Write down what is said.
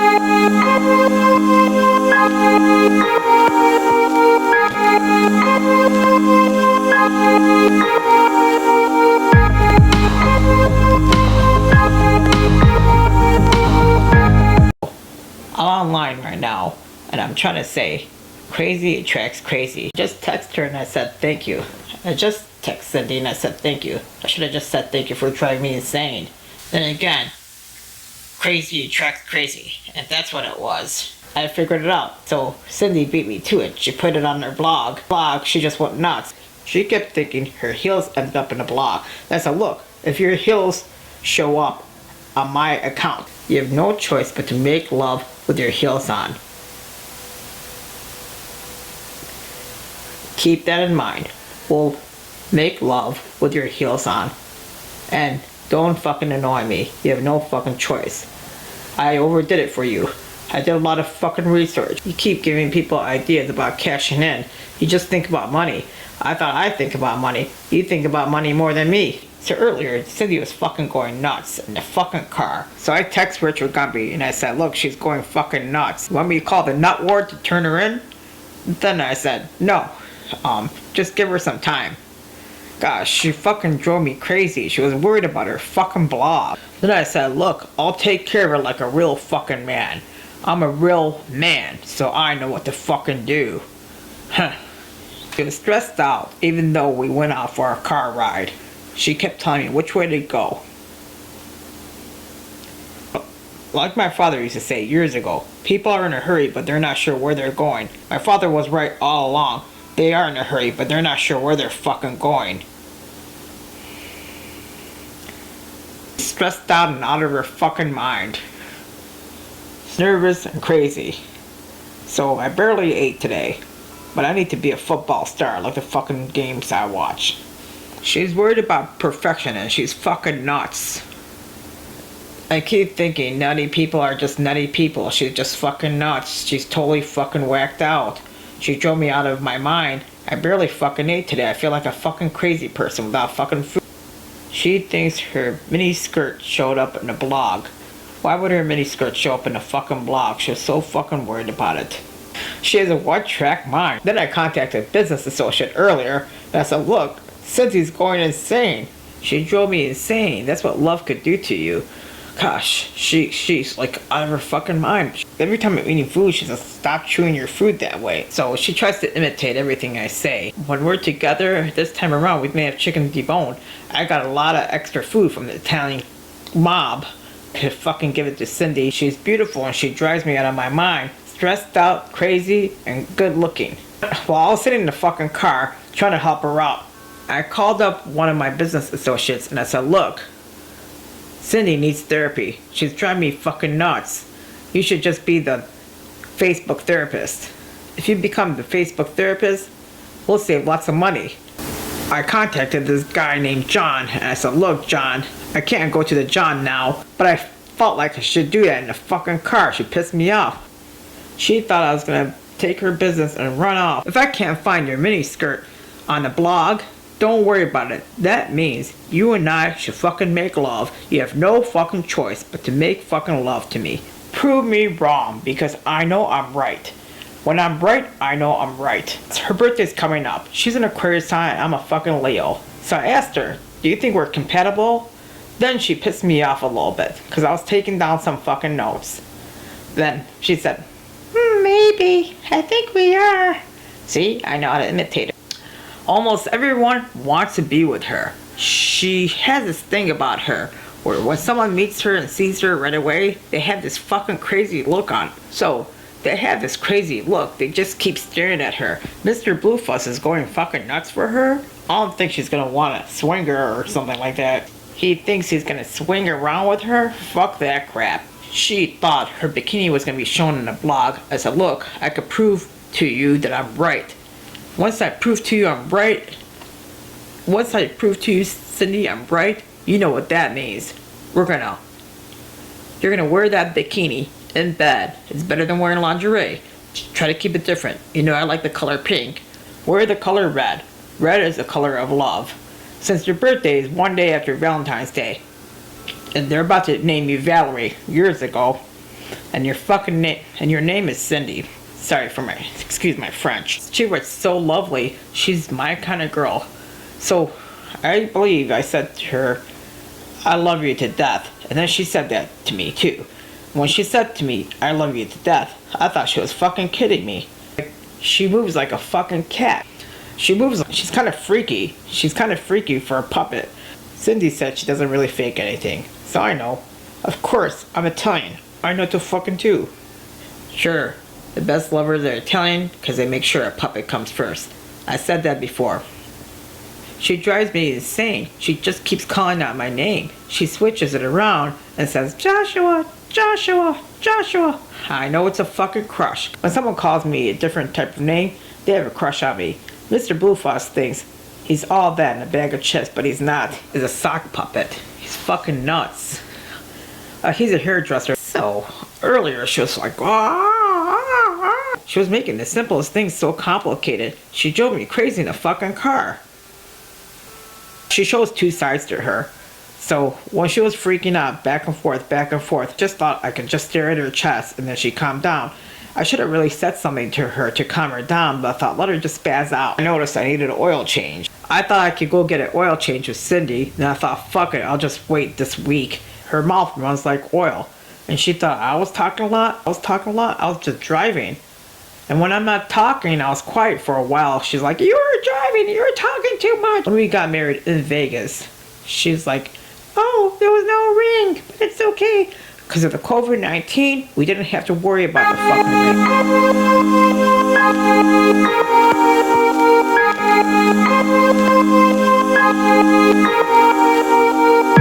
I'm online right now, and I'm trying to say, crazy attracts crazy. Just text her and I said thank you. I just texted Cindy and I said thank you. I should have just said thank you for driving me insane. Then again, crazy attracts crazy, and that's what it was. I figured it out. So Cindy beat me to it. She put it on her blog. She just went nuts. She kept thinking her heels ended up in a blog. That's a look. If your heels show up on my account, you have no choice but to make love with your heels on. Keep that in mind. We'll make love with your heels on. And don't fucking annoy me. You have no fucking choice. I overdid it for you. I did a lot of fucking research. You keep giving people ideas about cashing in. You just think about money. I thought I think about money. You think about money more than me. So earlier, Cindy was fucking going nuts in the fucking car. So I text Richard Gumby and I said, look, she's going fucking nuts. Want me to call the nut ward to turn her in? Then I said, no. Just give her some time. Gosh, she fucking drove me crazy. She was worried about her fucking blog. Then I said, look, I'll take care of her like a real fucking man. I'm a real man, so I know what to fucking do. Huh. She was stressed out, even though we went out for a car ride. She kept telling me which way to go. Like my father used to say years ago, people are in a hurry, but they're not sure where they're going. My father was right all along. They are in a hurry, but they're not sure where they're fucking going. Stressed out and out of her fucking mind. Nervous and crazy. So I barely ate today, but I need to be a football star like the fucking games I watch. She's worried about perfection and she's fucking nuts. I keep thinking nutty people are just nutty people. She's just fucking nuts. She's totally fucking whacked out. She drove me out of my mind. I barely fucking ate today. I feel like a fucking crazy person without fucking food. She thinks her mini skirt showed up in a blog. Why would her mini skirt show up in a fucking blog? She was so fucking worried about it. She has a one-track mind. Then I contacted a business associate earlier and I said, look, Cindy's going insane. She drove me insane. That's what love could do to you. Gosh, she's like out of her fucking mind. Every time I'm eating food, she says, stop chewing your food that way. So she tries to imitate everything I say. When we're together, this time around, we may have chicken deboned. I got a lot of extra food from the Italian mob to fucking give it to Cindy. She's beautiful and she drives me out of my mind. Stressed out, crazy, and good looking. While I was sitting in the fucking car, trying to help her out, I called up one of my business associates and I said, look, Cindy needs therapy. She's driving me fucking nuts. You should just be the Facebook therapist. If you become the Facebook therapist, we'll save lots of money. I contacted this guy named John and I said, look, John, I can't go to the John now, but I felt like I should do that in the fucking car. She pissed me off. She thought I was gonna take her business and run off. If I can't find your mini skirt on the blog, don't worry about it. That means you and I should fucking make love. You have no fucking choice but to make fucking love to me. Prove me wrong, because I know I'm right. When I'm right, I know I'm right. Her birthday's coming up. She's an Aquarius sign, I'm a fucking Leo. So I asked her, do you think we're compatible? Then she pissed me off a little bit, because I was taking down some fucking notes. Then she said, maybe. I think we are. See, I know how to imitate her. Almost everyone wants to be with her. She has this thing about her where when someone meets her and sees her right away, they have this fucking crazy look on. So they have this crazy look. They just keep staring at her. Mr. Bluefuss is going fucking nuts for her. I don't think she's gonna want to swing her or something like that. He thinks he's gonna swing around with her. Fuck that crap. She thought her bikini was gonna be shown in the blog. I said, look, I could prove to you that I'm right. Once I prove to you I'm right, once I prove to you, Cindy, I'm right, you know what that means. You're gonna wear that bikini in bed. It's better than wearing lingerie. Just try to keep it different. You know I like the color pink. Wear the color red. Red is the color of love. Since your birthday is one day after Valentine's Day, and they're about to name you Valerie years ago, And your fucking name, and your name is Cindy. Sorry for excuse my French. She was so lovely. She's my kind of girl. So I believe I said to her, I love you to death. And then she said that to me too. When she said to me, I love you to death, I thought she was fucking kidding me. She moves like a fucking cat. She's kind of freaky. She's kind of freaky for a puppet. Cindy said she doesn't really fake anything. So I know. Of course, I'm Italian. I know to fucking do. Sure, the best lovers are Italian because they make sure a puppet comes first. I said that before. She drives me insane. She just keeps calling out my name. She switches it around and says, Joshua, Joshua, Joshua. I know it's a fucking crush. When someone calls me a different type of name, they have a crush on me. Mr. Bluefoss thinks he's all that in a bag of chips, but he's not. He's a sock puppet. He's fucking nuts. He's a hairdresser. So, earlier she was like, she was making the simplest things so complicated. She drove me crazy in a fucking car. She shows two sides to her. So when she was freaking out back and forth, just thought I could just stare at her chest and then she calmed down. I should have really said something to her to calm her down, but I thought let her just spaz out. I noticed I needed an oil change. I thought I could go get an oil change with Cindy, and I thought fuck it, I'll just wait this week. Her mouth runs like oil. And she thought I was talking a lot. I was just driving. And when I'm not talking, I was quiet for a while. She's like, you were driving, you were talking too much. When we got married in Vegas, she's like, oh, there was no ring, but it's okay. Because of the COVID-19, we didn't have to worry about the fucking ring.